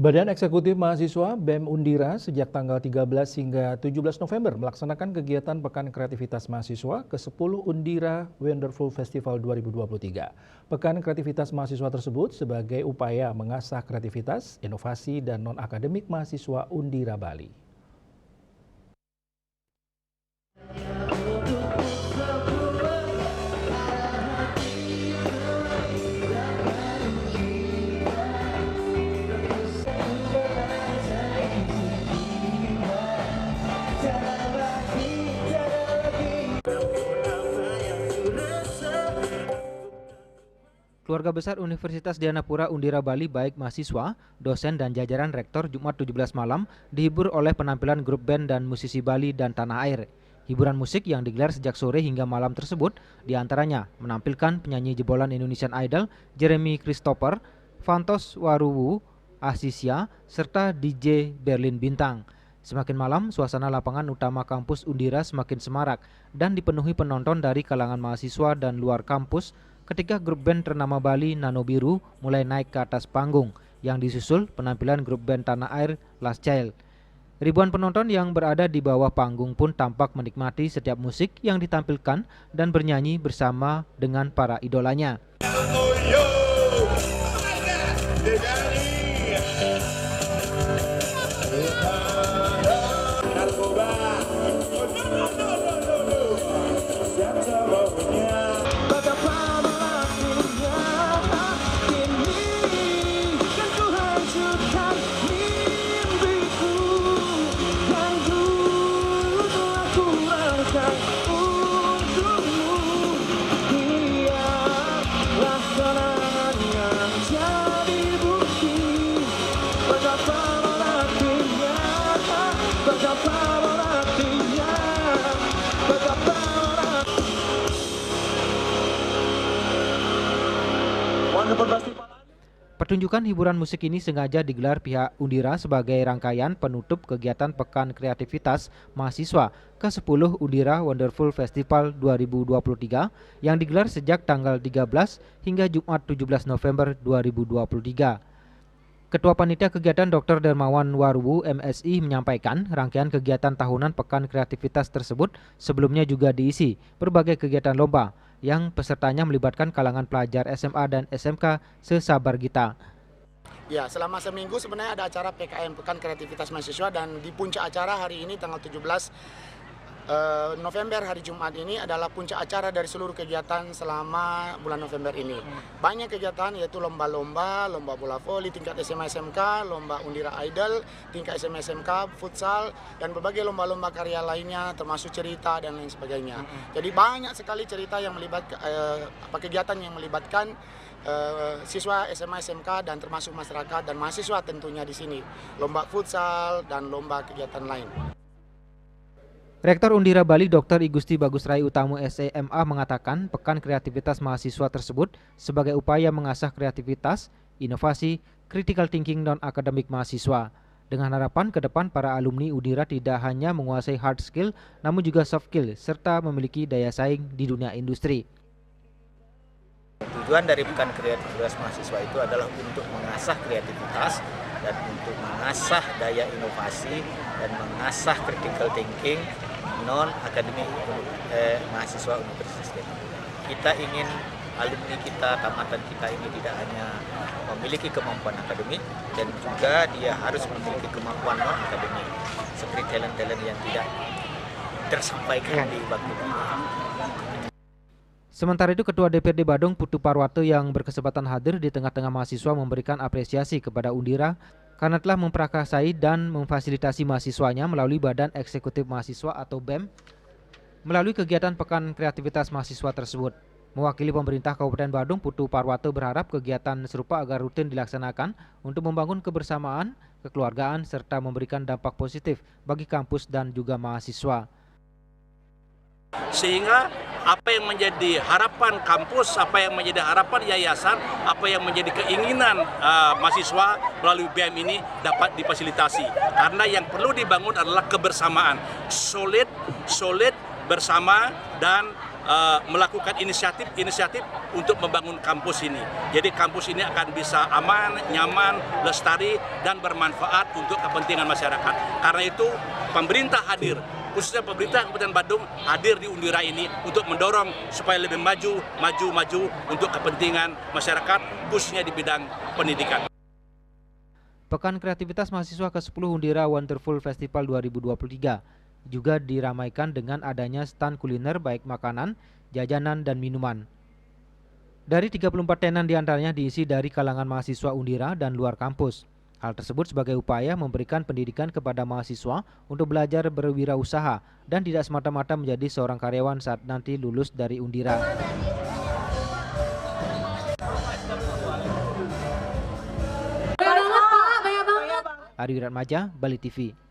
Badan Eksekutif Mahasiswa BEM Undira sejak tanggal 13 hingga 17 November melaksanakan kegiatan Pekan Kreativitas Mahasiswa ke-10 Undira Wonderful Festival 2023. Pekan Kreativitas Mahasiswa tersebut sebagai upaya mengasah kreativitas, inovasi, dan non-akademik mahasiswa Undira Bali. Keluarga besar Universitas Dianapura Undira Bali baik mahasiswa, dosen dan jajaran rektor Jumat 17 malam dihibur oleh penampilan grup band dan musisi Bali dan tanah air. Hiburan musik yang digelar sejak sore hingga malam tersebut diantaranya menampilkan penyanyi jebolan Indonesian Idol Jeremy Christopher, Fantos Waruwu, Asisia, serta DJ Berlin Bintang. Semakin malam, suasana lapangan utama kampus Undira semakin semarak dan dipenuhi penonton dari kalangan mahasiswa dan luar kampus ketika grup band ternama Bali Nano Biru mulai naik ke atas panggung yang disusul penampilan grup band tanah air Last Child. Ribuan penonton yang berada di bawah panggung pun tampak menikmati setiap musik yang ditampilkan dan bernyanyi bersama dengan para idolanya. Pertunjukan hiburan musik ini sengaja digelar pihak Undira sebagai rangkaian penutup kegiatan Pekan Kreativitas Mahasiswa ke-10 Undira Wonderful Festival 2023 yang digelar sejak tanggal 13 hingga Jumat 17 November 2023. Ketua Panitia Kegiatan Dr. Dermawan Waruwu MSI menyampaikan rangkaian kegiatan tahunan Pekan Kreativitas tersebut sebelumnya juga diisi berbagai kegiatan lomba yang pesertanya melibatkan kalangan pelajar SMA dan SMK sesabar kita. Ya, selama seminggu sebenarnya ada acara PKM Pekan Kreativitas Mahasiswa dan di puncak acara hari ini tanggal 17 November hari Jumat ini adalah puncak acara dari seluruh kegiatan selama bulan November ini. Banyak kegiatan yaitu lomba-lomba, lomba bola voli tingkat SMA SMK, lomba Undira Idol tingkat SMA SMK, futsal dan berbagai lomba-lomba karya lainnya termasuk cerita dan lain sebagainya. Jadi banyak sekali cerita yang melibatkan kegiatan yang melibatkan siswa SMA SMK dan termasuk masyarakat dan mahasiswa tentunya di sini. Lomba futsal dan lomba kegiatan lain. Rektor Undira Bali Dr. Igusti Bagus Rai Utamu SEMA mengatakan Pekan Kreativitas Mahasiswa tersebut sebagai upaya mengasah kreativitas, inovasi, critical thinking non-akademik mahasiswa. Dengan harapan ke depan para alumni Undira tidak hanya menguasai hard skill namun juga soft skill serta memiliki daya saing di dunia industri. Tujuan dari Pekan Kreativitas Mahasiswa itu adalah untuk mengasah kreativitas dan untuk mengasah daya inovasi dan mengasah critical thinking non-akademik mahasiswa Universitas Dianapura. Kita ingin alumni kita, tamatan kita ini tidak hanya memiliki kemampuan akademik dan juga dia harus memiliki kemampuan non-akademik seperti talent-talent yang tidak tersampaikan di bangku kuliah. Sementara itu Ketua DPRD Badung Putu Parwato yang berkesempatan hadir di tengah-tengah mahasiswa memberikan apresiasi kepada Undira karena telah memprakarsai dan memfasilitasi mahasiswanya melalui Badan Eksekutif Mahasiswa atau BEM melalui kegiatan Pekan Kreativitas Mahasiswa tersebut. Mewakili pemerintah Kabupaten Badung, Putu Parwato berharap kegiatan serupa agar rutin dilaksanakan untuk membangun kebersamaan, kekeluargaan, serta memberikan dampak positif bagi kampus dan juga mahasiswa. Sehingga apa yang menjadi harapan kampus, apa yang menjadi harapan yayasan, apa yang menjadi keinginan mahasiswa melalui BEM ini dapat difasilitasi. Karena yang perlu dibangun adalah kebersamaan, solid bersama dan melakukan inisiatif untuk membangun kampus ini. Jadi kampus ini akan bisa aman, nyaman, lestari, dan bermanfaat untuk kepentingan masyarakat. Karena itu pemerintah hadir, khususnya pemerintah Kabupaten Badung hadir di Undira ini untuk mendorong supaya lebih maju untuk kepentingan masyarakat, khususnya di bidang pendidikan. Pekan Kreativitas Mahasiswa ke-10 Undira Wonderful Festival 2023 juga diramaikan dengan adanya stand kuliner baik makanan, jajanan, dan minuman. Dari 34 tenan diantaranya diisi dari kalangan mahasiswa Undira dan luar kampus. Hal tersebut sebagai upaya memberikan pendidikan kepada mahasiswa untuk belajar berwirausaha dan tidak semata-mata menjadi seorang karyawan saat nanti lulus dari Undira. Ari Wiratmaja, Bali TV.